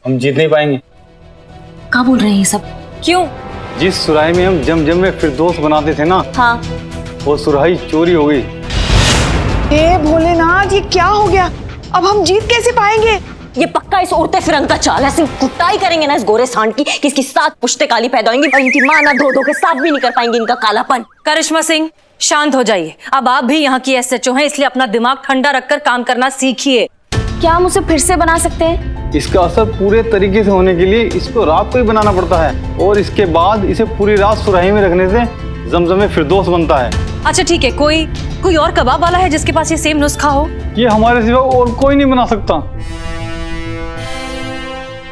हम जीत नहीं पाएंगे। क्या बोल रहे हैं ये सब? क्यों? जिस सुराही में हम जम में फिरदौस बनाते थे ना, हाँ, वो सुराही चोरी हो गई। हे भोलेनाथ, ये क्या हो गया? अब हम जीत कैसे पाएंगे? ये पक्का इस उड़ते फिरंग का चाल है। सिर्फ कुटाई करेंगे ना इस गोरे सांड की कि इसकी 7 पुश्ते काली पैदा होंगी और इनकी माँ ना धो के साफ भी नहीं कर पाएंगे इनका कालापन। करिश्मा सिंह, शांत हो जाइए। अब आप भी यहाँ की एसएचओ हैं, इसलिए अपना दिमाग ठंडा रखकर काम करना सीखिए। क्या हम उसे फिर से बना सकते हैं? इसका असर पूरे तरीके से होने के लिए इसको रात को ही बनाना पड़ता है, और इसके बाद इसे पूरी रात सुराही में रखने से जमजम में फिरदौस बनता है। अच्छा ठीक है, कोई और कबाब वाला है जिसके पास ये सेम नुस्खा हो? ये हमारे सिवा और कोई नहीं बना सकता।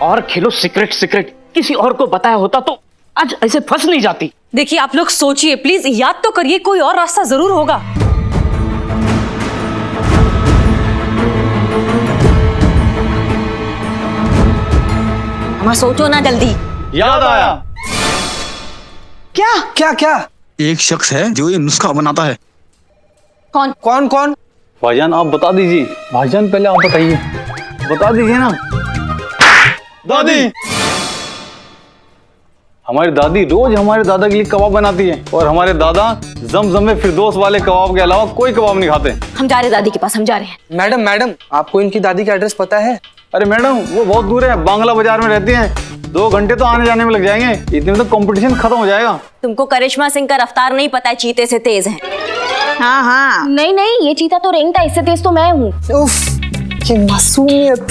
और खेलो सीक्रेट सीक्रेट, किसी और को बताया होता तो आज ऐसे फंस नहीं जाती। देखिए आप लोग सोचिए प्लीज, याद तो करिए, कोई और रास्ता जरूर होगा। हमारा सोचो ना जल्दी। याद आया। क्या? क्या क्या? एक शख्स है जो ये नुस्खा बनाता है। कौन? कौन कौन? भाईजान आप बता दीजिए। भाईजान पहले आप बताइए, बता दीजिए ना। दादी, हमारी दादी रोज हमारे दादा के लिए कबाब बनाती है, और हमारे दादा जमजम में फिरदौस वाले कबाब के अलावा कोई कबाब नहीं खाते। हम जा रहे दादी के पास, हम जा रहे हैं। मैडम आपको इनकी दादी का एड्रेस पता है? अरे मैडम, वो बहुत दूर है, बांग्ला बाजार में रहती हैं। 2 घंटे तो आने जाने में लग जाएंगे, इतने में तो कंपटीशन खत्म हो जाएगा। तुमको करिश्मा सिंह का रफ्तार नहीं पता है, चीते से तेज है। हाँ हाँ, नहीं, ये चीता तो रेंगता, इससे तेज तो मैं हूँ। उफ, ये मासूमियत।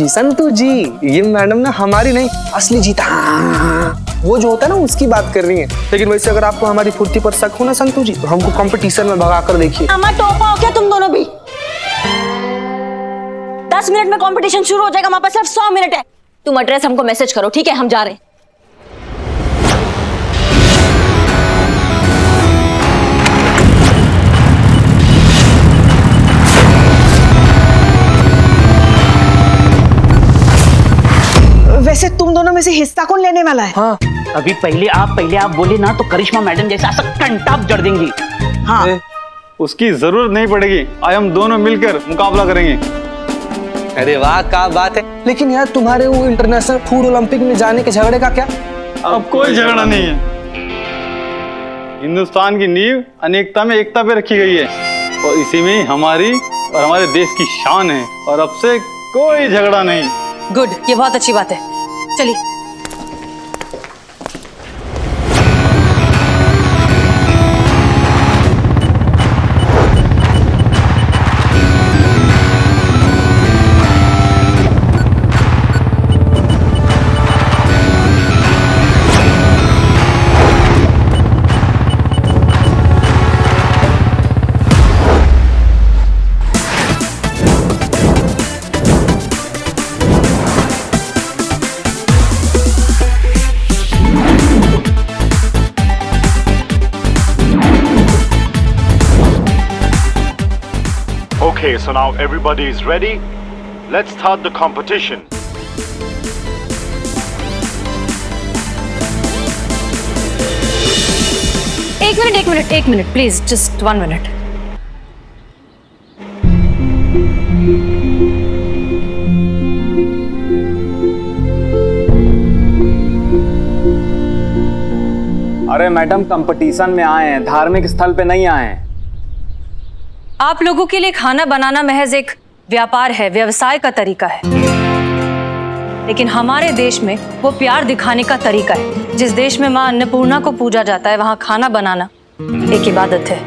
संतू जी, ये मैडम ना हमारी नहीं असली जीता, वो जो होता है ना उसकी बात कर रही है। लेकिन वैसे अगर आपको हमारी फुर्ती पर शक हो ना संतू जी, तो हमको कंपटीशन में भगा कर देखिए। अम्मा टोपा हो क्या तुम दोनों भी? 10 मिनट में कंपटीशन शुरू हो जाएगा, हमारे पास सिर्फ 100 मिनट है। तुम एड्रेस हमको मैसेज करो, ठीक है? हम जा रहे हैं। वैसे तुम दोनों में से हिस्सा कौन लेने वाला है? हाँ, अभी पहले आप बोले ना तो करिश्मा मैडम जैसा ऐसा कंटाप जड़ देंगी। हाँ, उसकी जरूरत नहीं पड़ेगी, आज हम दोनों मिलकर मुकाबला करेंगे। अरे वाह क्या बात है। लेकिन यार तुम्हारे वो इंटरनेशनल फूड ओलंपिक में जाने के झगड़े का क्या? अब कोई झगड़ा नहीं है। हिंदुस्तान की नींव अनेकता में एकता पे रखी गई है, और इसी में हमारी और हमारे देश की शान है, और अब से कोई झगड़ा नहीं। गुड, ये बहुत अच्छी बात है। चलिए। Okay, so now everybody is ready. Let's start the competition. एक मिनट प्लीज, जस्ट 1 मिनट। अरे मैडम, कंपटीशन में आए हैं, धार्मिक स्थल पे नहीं आए हैं। आप लोगों के लिए खाना बनाना महज एक व्यापार है, व्यवसाय का तरीका है। लेकिन हमारे देश में वो प्यार दिखाने का तरीका है। जिस देश में मां अन्नपूर्णा को पूजा जाता है, वहां खाना बनाना एक इबादत है।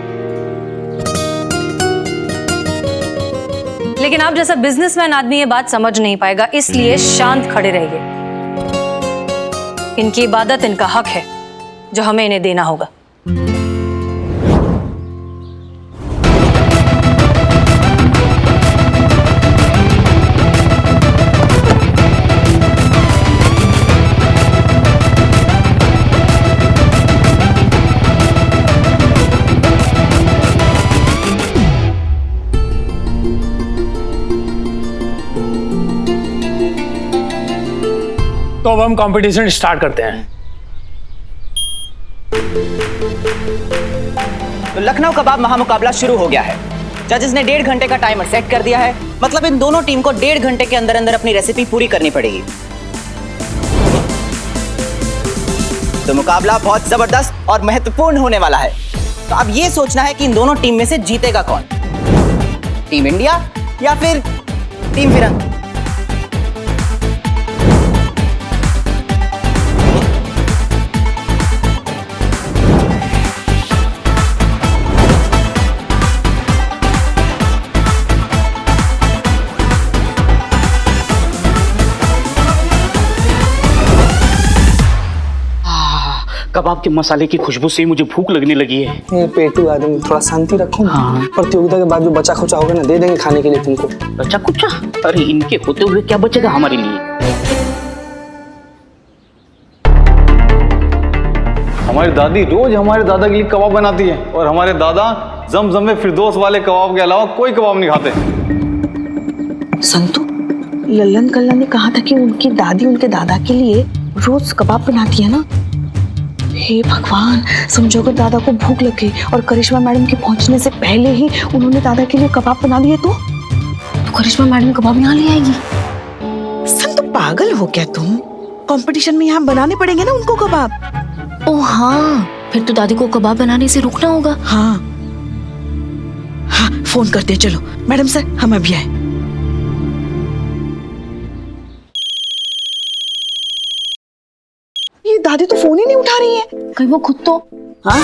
लेकिन आप जैसा बिजनेसमैन आदमी ये बात समझ नहीं पाएगा, इसलिए शांत खड़े रहिए। इनकी इबादत इनका हक है जो हमें इन्हें देना होगा। तो अब हम कंपटीशन स्टार्ट करते हैं। तो लखनऊ कबाब महामुकाबला शुरू हो गया है। जजेस ने 1.5 घंटे का टाइमर सेट कर दिया है। मतलब इन दोनों टीम को 1.5 घंटे के अंदर अंदर अपनी रेसिपी पूरी करनी पड़ेगी। तो मुकाबला बहुत जबरदस्त और महत्वपूर्ण होने वाला है। तो अब ये सोचना है कि इन दोनों टीम में से जीतेगा कौन, टीम इंडिया या फिर टीम फिरंग। कबाब के मसाले की खुशबू से मुझे भूख लगने लगी है। ये पेटू आदमी, थोड़ा शांति रखो ना। हाँ। प्रतियोगिता के बाद जो बचा खुचा होगा ना, दे देंगे खाने के लिए तुमको। बचा कुचा? अरे इनके होते हुए क्या बचेगा हमारे लिए? हमारी दादी रोज हमारे दादा के लिए कबाब बनाती है और हमारे दादा जमजम में फिरदौस वाले कबाब के अलावा कोई कबाब नहीं खाते। संतु, लल्लन कल्ला ने कहा था कि उनकी दादी उनके दादा के लिए रोज कबाब बनाती है ना। हे भगवान, समझो अगर दादा को भूख लगे और करिश्मा मैडम के पहुंचने से पहले ही उन्होंने दादा के लिए कबाब बना दिए तो करिश्मा मैडम कबाब यहाँ ले आएगी। संतु, पागल हो क्या तुम? कंपटीशन में यहाँ बनाने पड़ेंगे ना उनको कबाब। ओ हाँ, फिर तो दादी को कबाब बनाने से रुकना होगा। हाँ हाँ, फोन करते हैं। चलो मैडम सर, हम अभी आए। ये दादी तो फोन ही नहीं उठा रही है। कहीं वो खुद तो। हाँ,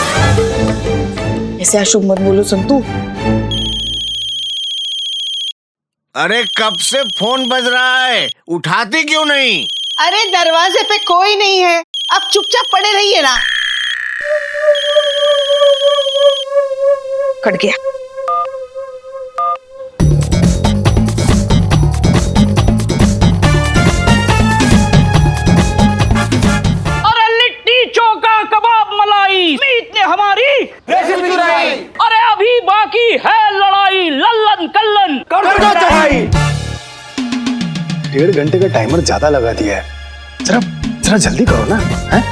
ऐसे अशुभ मत बोलो संतु। अरे कब से फोन बज रहा है, उठाती क्यों नहीं? अरे दरवाजे पे कोई नहीं है, अब चुपचाप पड़े रहिए ना। कट गया। अरे लिट्टी चोखा कबाब मलाई, मीत ने हमारी रेसिपी चुराई। अरे अभी बाकी है लड़ाई, लल्लन कल्लन कर दो चढ़ाई। 1.5 घंटे का टाइमर ज्यादा लगा दिया है, जरा जल्दी करो ना। हैं?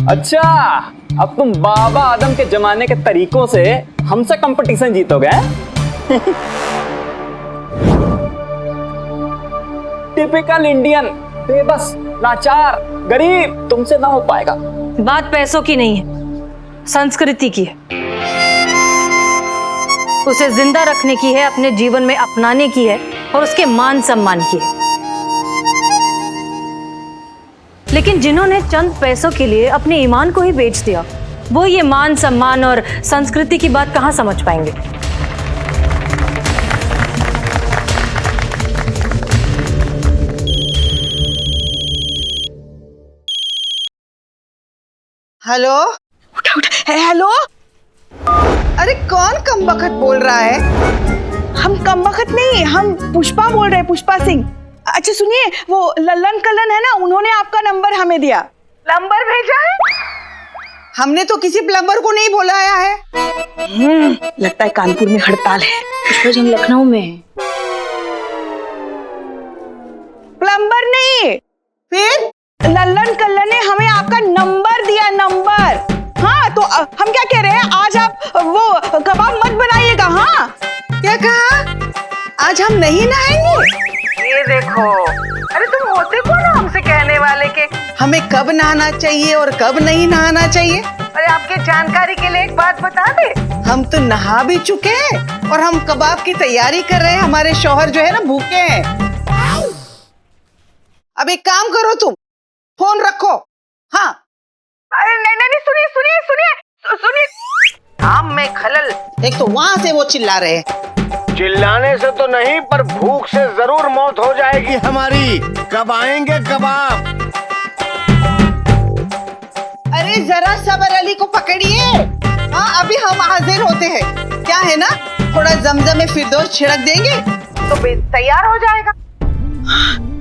अच्छा, अब तुम बाबा आदम के जमाने के तरीकों से हमसे कंपटीशन जीतोगे? टिपिकल इंडियन, बेबस, लाचार, गरीब, तुमसे ना हो पाएगा। बात पैसों की नहीं है, संस्कृति की है। उसे जिंदा रखने की है, अपने जीवन में अपनाने की है और उसके मान सम्मान की है। लेकिन जिन्होंने चंद पैसों के लिए अपने ईमान को ही बेच दिया, वो ये मान सम्मान और संस्कृति की बात कहां समझ पाएंगे? हेलो, उठा उठा। हेलो, अरे कौन कमबख्त बोल रहा है? हम कमबख्त नहीं, हम पुष्पा बोल रहे हैं, पुष्पा सिंह। अच्छा सुनिए, वो लल्लन कल्लन है ना, उन्होंने आपका नंबर हमें दिया। नंबर भेजा है? हमने तो किसी प्लम्बर को नहीं बुलाया है। लगता है कानपुर में हड़ताल है। पुष्पा जी, हम लखनऊ में हैं। प्लम्बर नहीं, फिर लल्लन कल्लन ने हमें आपका नंबर दिया, नंबर। हाँ, तो हम क्या कह रहे हैं, आज आप वो कबाब मत बनाइएगा। हाँ, क्या कहा? आज हम नहीं नहाएंगे? ये देखो, अरे तुम होते कौन हो हमसे कहने वाले के हमें कब नहाना चाहिए और कब नहीं नहाना चाहिए? अरे आपके जानकारी के लिए एक बात बता दे, हम तो नहा भी चुके हैं और हम कबाब की तैयारी कर रहे हैं। हमारे शौहर जो है ना, भूखे हैं। अब एक काम करो, तुम फोन रखो। हाँ, अरे नहीं, सुनिए सुनिए सुनिए सुनिए, काम में खलल। एक तो वहाँ से वो चिल्ला रहे हैं। चिल्लाने से तो नहीं, पर भूख से जरूर मौत हो जाएगी हमारी। कब आएंगे कबाब? अरे जरा सबर अली को पकड़िए। हाँ, अभी हम हाजिर होते हैं। क्या है ना, थोड़ा जमजम में फिरदौस छिड़क देंगे तो तैयार हो जाएगा।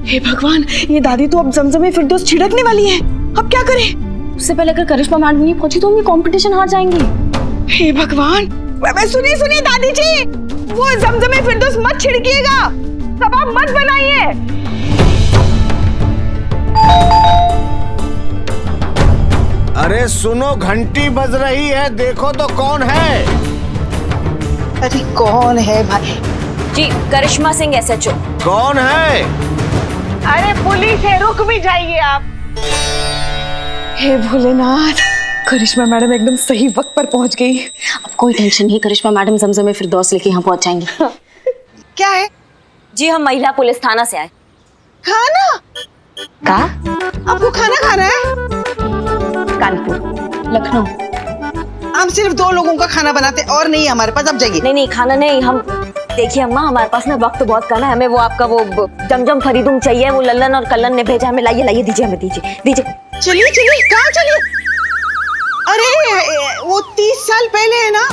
हे भगवान, ये दादी तो अब जमजम में फिरदौस छिड़कने वाली है। अब क्या करें? उससे पहले अगर करिश्मा मैडम नहीं पहुंची तो हम ये कंपटीशन हार जाएंगे। हे भगवान, सुनिए सुनिए दादी जी, वो जमजम में फिरदौस मत छिड़किएगा। कबाब मत बनाइए। अरे सुनो, घंटी बज रही है, देखो तो कौन है। अरे कौन है भाई? जी करिश्मा सिंह SHO। कौन है? अरे पुलिस है, रुक भी जाइए आप। हे भोलेनाथ, करिश्मा मैडम एकदम सही वक्त पर पहुंच गई। अब कोई टेंशन नहीं, करिश्मा मैडम ज़मज़म फिरदौस लेके यहाँ पहुंच जाएंगी। क्या है? जी हम महिला पुलिस थाना से आए। खाना? का? आपको खाना खाना है? कानपुर, लखनऊ। हम सिर्फ 2 लोगों का खाना बनाते और नहीं है हमारे पास, अब जाइए। नहीं खाना नहीं, हम देखिए अम्मा हमारे पास ना वक्त बहुत कम है, हमें वो आपका वो जमजम फरीदुम चाहिए, वो लल्लन और कल्लन ने भेजा हमें, लाइए दीजिए हमें, दीजिए। चलिए कहाँ चलिए? अरे वो 30 साल पहले है ना,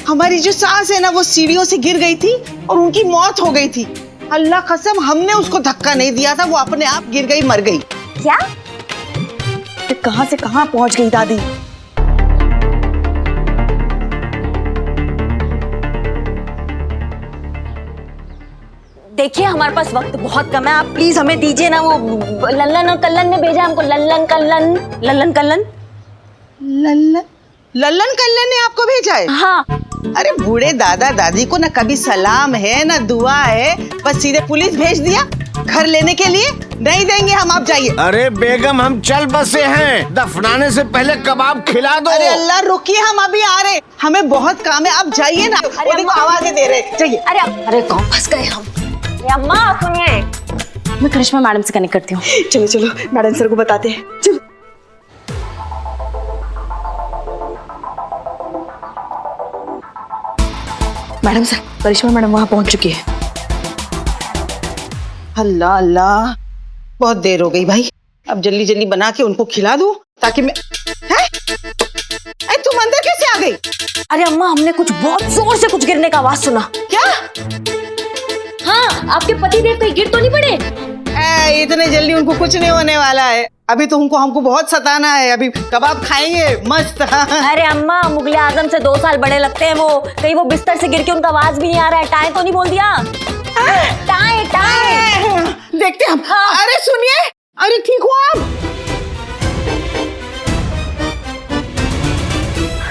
हमारी जो सास है ना, वो सीढ़ियों से गिर गई थी और उनकी मौत हो गई थी। अल्लाह कसम हमने उसको धक्का नहीं दिया था, वो अपने आप गिर गई, मर गई। क्या? तो कहाँ से कहाँ पहुंच गई दादी? देखिए हमारे पास वक्त बहुत कम है, आप प्लीज हमें दीजिए ना, वो लल्लन और कल्लन ने भेजा हमको, लल्लन कल्लन ने आपको भेजा है? हाँ। अरे बूढ़े दादा दादी को ना कभी सलाम है ना दुआ है, बस सीधे पुलिस भेज दिया घर लेने के लिए। नहीं देंगे हम, आप जाइए। अरे बेगम, हम चल बसे हैं, दफनाने से पहले कबाब खिला दो। अरे अल्लाह रुकिए, हम अभी आ रहे, हमें बहुत काम है, आप जाइए ना। वो देखो आवाजें दे रहे, जाइए। अरे कौन फंस गए हम? अम्मा सुनिए, मैं करिश्मा मैडम से कनेक्ट करती हूँ। चलो मैडम सर को बताते हैं, चलो। मैडम सर, करिश्मा मैडम वहां पहुंच चुकी है। अल्लाह अल्लाह, बहुत देर हो गई भाई, अब जल्दी जल्दी बना के उनको खिला दूं ताकि मैं। हैं? तुम अंदर कैसे आ गई? अरे अम्मा हमने कुछ बहुत जोर से कुछ गिरने का आवाज सुना। क्या? हाँ, आपके पतिदेव कहीं गिर तो नहीं पड़े? इतने जल्दी उनको कुछ नहीं होने वाला है, अभी तो हमको बहुत सताना है, अभी कबाब खाएंगे मस्त। अरे अम्मा मुगले आजम से 2 साल बड़े लगते हैं वो, कहीं वो बिस्तर से गिर के उनका आवाज भी नहीं आ रहा है, टाए तो नहीं बोल दिया? टाए देखते हम। हाँ। अरे सुनिए, अरे ठीक हो आप?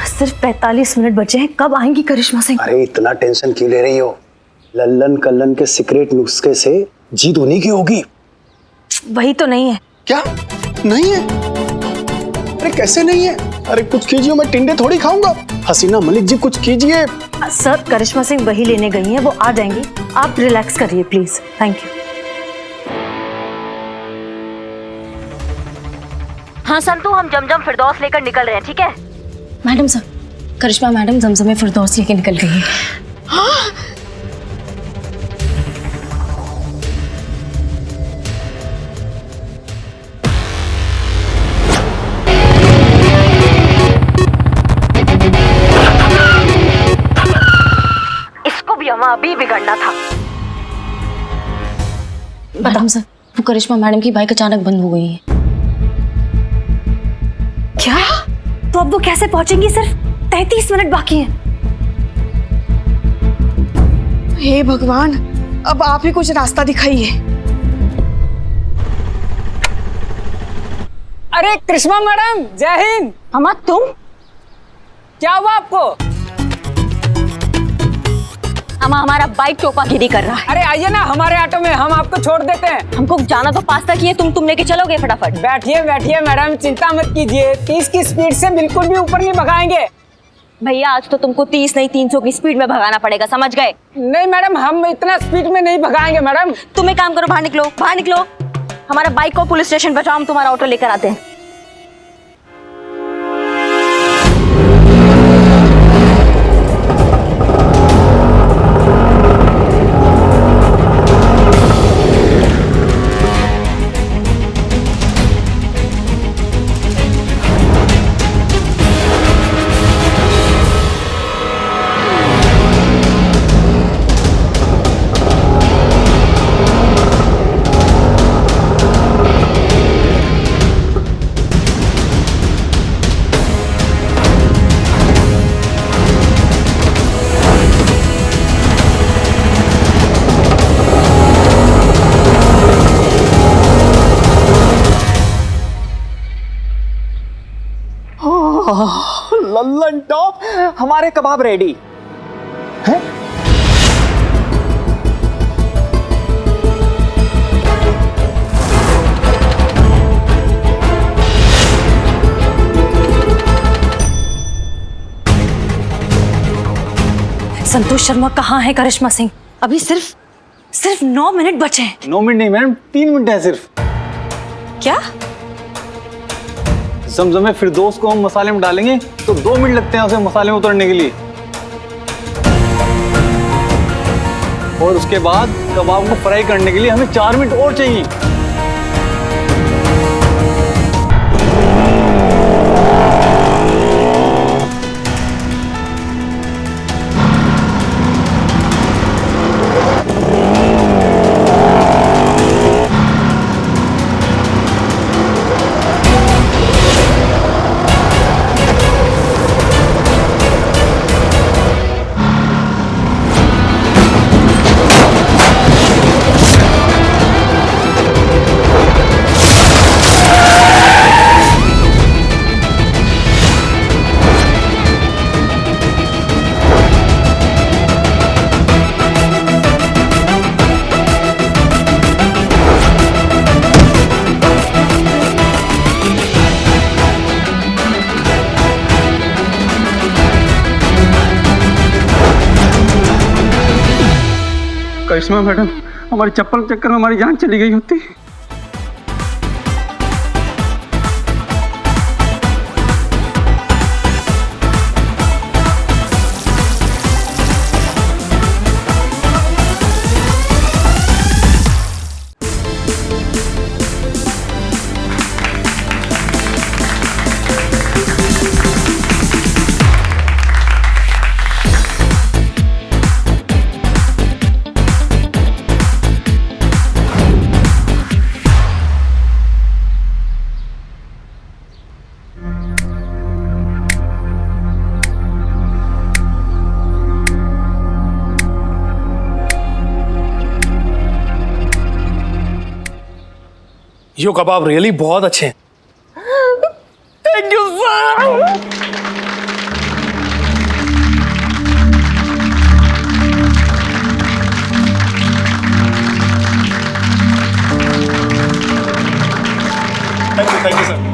सिर्फ 45 मिनट बचे हैं, कब आएंगी करिश्मा सिंह? अरे इतना टेंशन क्यों ले रही हो? लल्लन कल्लन के सीक्रेट नुस्खे से जीत उन्हीं की होगी। वही तो नहीं है। क्या नहीं है? अरे कैसे नहीं है? अरे कुछ कीजिए, मैं टिंडे थोड़ी खाऊंगा। हसीना मलिक जी कुछ कीजिए। सर करिश्मा सिंह वही लेने गई हैं, वो आ जाएंगी, आप रिलैक्स करिए प्लीज। Thank you. हाँ संतू, हम जमजम फिरदौस लेकर निकल रहे हैं, ठीक है? मैडम सर, करिश्मा मैडम जमजम फिरदौस लेके निकल गई है। हाँ? अभी बिगड़ना था। मैडम सर, वो करिश्मा मैडम की बाइक अचानक बंद हो गई है। क्या? तो अब वो कैसे पहुंचेंगी? सिर्फ 33 मिनट बाकी हैं। हे भगवान, अब आप ही कुछ रास्ता दिखाइए। अरे करिश्मा मैडम, जय हिंद। अम्मा तुम? क्या हुआ आपको? अम्मा हमारा बाइक चौपागिरी कर रहा है। अरे आइए ना हमारे ऑटो में, हम आपको छोड़ देते हैं। हमको जाना तो पास तक ही है, तुम लेके चलोगे फटाफट? बैठिए बैठिए मैडम, चिंता मत कीजिए, 30 की स्पीड से बिल्कुल भी ऊपर नहीं भगाएंगे। भैया आज तो तुमको 30 नहीं 300 की स्पीड में भगाना पड़ेगा, समझ गए? नहीं मैडम, हम इतना स्पीड में नहीं भगाएंगे मैडम। तुम एक काम करो, बाहर निकलो, हमारा बाइक को पुलिस स्टेशन पहुंचाओ, हम तुम्हारा ऑटो लेकर आते हैं। लल्लन टॉप, हमारे कबाब रेडी हैं। संतोष शर्मा कहाँ है करिश्मा सिंह? अभी सिर्फ 9 मिनट बचे हैं। 9 मिनट नहीं मैडम, 3 मिनट है सिर्फ। क्या? जमजमे फिरदौस को हम मसाले में डालेंगे तो 2 मिनट लगते हैं उसे मसाले में उतरने के लिए, और उसके बाद कबाब को फ्राई करने के लिए हमें 4 मिनट और चाहिए। करिश्मा मैडम, हमारी चप्पल के चक्कर में हमारी जान चली गई होती। यो कबाब रियली बहुत अच्छे हैं। Thank you sir. Thank you sir.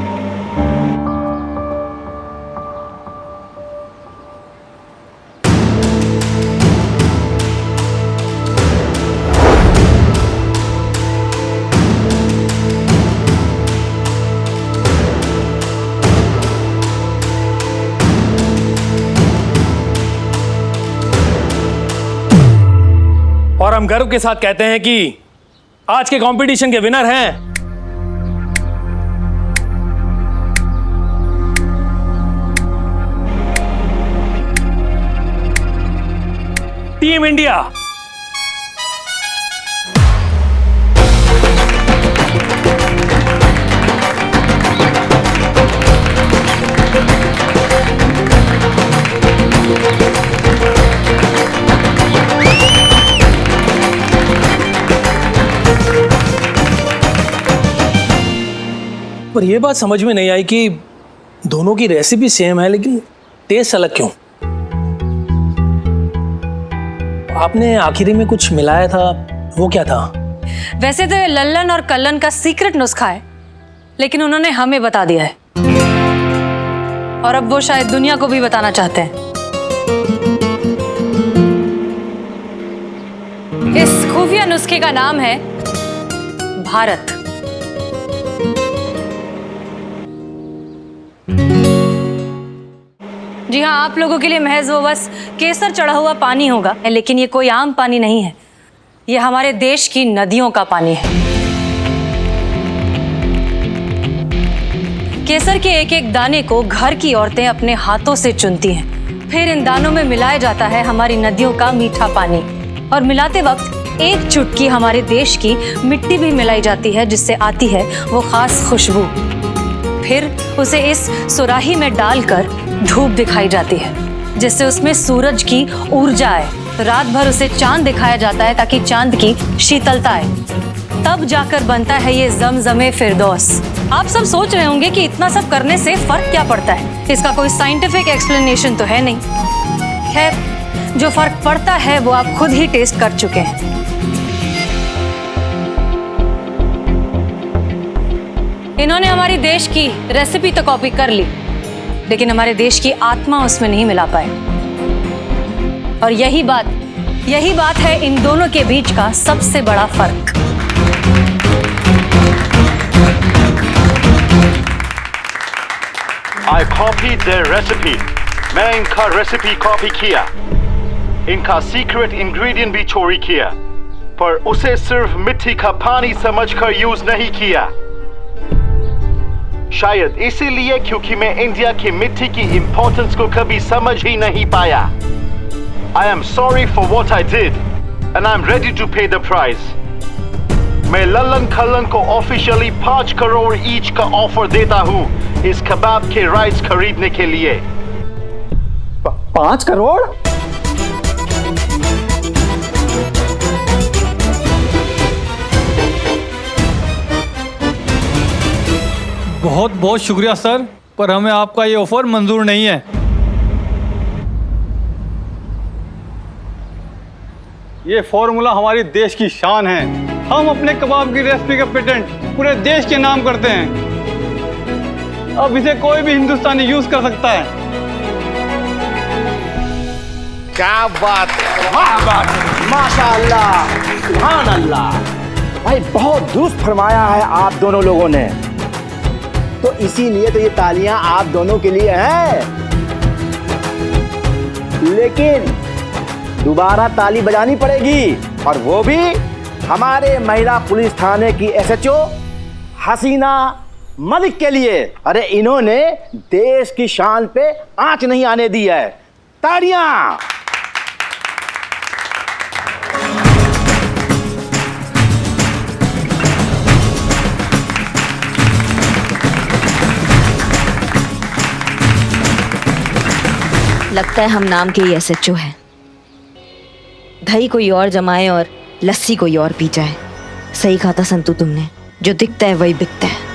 और हम गर्व के साथ कहते हैं कि आज के कंपटीशन के विनर हैं टीम इंडिया। पर यह बात समझ में नहीं आई कि दोनों की रेसिपी सेम है लेकिन टेस्ट अलग क्यों? आपने आखिरी में कुछ मिलाया था, वो क्या था? वैसे तो ये लल्लन और कल्लन का सीक्रेट नुस्खा है, लेकिन उन्होंने हमें बता दिया है और अब वो शायद दुनिया को भी बताना चाहते हैं। इस खुफिया नुस्खे का नाम है भारत। जी हाँ, आप लोगों के लिए महज वो बस केसर चढ़ा हुआ पानी होगा, लेकिन ये कोई आम पानी नहीं है, ये हमारे देश की नदियों का पानी है। केसर के एक एक दाने को घर की औरतें अपने हाथों से चुनती हैं, फिर इन दानों में मिलाया जाता है हमारी नदियों का मीठा पानी, और मिलाते वक्त एक चुटकी हमारे देश की मिट्टी भी मिलाई जाती है, जिससे आती है वो खास खुशबू। फिर उसे इस सुराही में डालकर धूप दिखाई जाती है, जिससे उसमें सूरज की ऊर्जा आए। रात भर उसे चांद दिखाया जाता है ताकि चांद की शीतलता आए। तब जाकर बनता है ये ज़मज़मे फिरदौस। आप सब सोच रहे होंगे कि इतना सब करने से फर्क क्या पड़ता है, इसका कोई साइंटिफिक एक्सप्लेनेशन तो है नहीं। खैर, जो फर्क पड़ता है वो आप खुद ही टेस्ट कर चुके हैं। इन्होंने हमारी देश की रेसिपी तो कॉपी कर ली, लेकिन हमारे देश की आत्मा उसमें नहीं मिला पाए। और यही बात है इन दोनों के बीच का सबसे बड़ा फर्क। I copied their recipe. मैं इनका रेसिपी कॉपी किया, इनका सीक्रेट इंग्रेडिएंट भी चोरी किया, पर उसे सिर्फ मिट्टी का पानी समझकर यूज नहीं किया। शायद इसीलिए क्योंकि मैं इंडिया की मिट्टी की इंपॉर्टेंस को कभी समझ ही नहीं पाया। I am sorry for what I did, and I am ready to pay the price. मैं लल्लन खल्लन को ऑफिशियली 5 करोड़ ईच का ऑफर देता हूँ इस कबाब के राइट्स खरीदने के लिए। 5 करोड़? बहुत बहुत शुक्रिया सर, पर हमें आपका ये ऑफर मंजूर नहीं है। ये फॉर्मूला हमारी देश की शान है। हम अपने कबाब की रेसिपी का पेटेंट पूरे देश के नाम करते हैं। अब इसे कोई भी हिंदुस्तानी यूज कर सकता है। क्या बात है, माशाअल्लाह, सुभान अल्लाह। भाई बहुत दुरुस्त फरमाया है आप दोनों लोगों ने, तो इसीलिए तो ये तालियां आप दोनों के लिए हैं। लेकिन दोबारा ताली बजानी पड़ेगी, और वो भी हमारे महिला पुलिस थाने की SHO हसीना मलिक के लिए। अरे इन्होंने देश की शान पे आंच नहीं आने दी है। तालियां। लगता है हम नाम के ही SHO हैं। दही कोई और जमाए और लस्सी कोई और पी जाए। सही कहा था संतू तुमने, जो दिखता है वही बिकता है।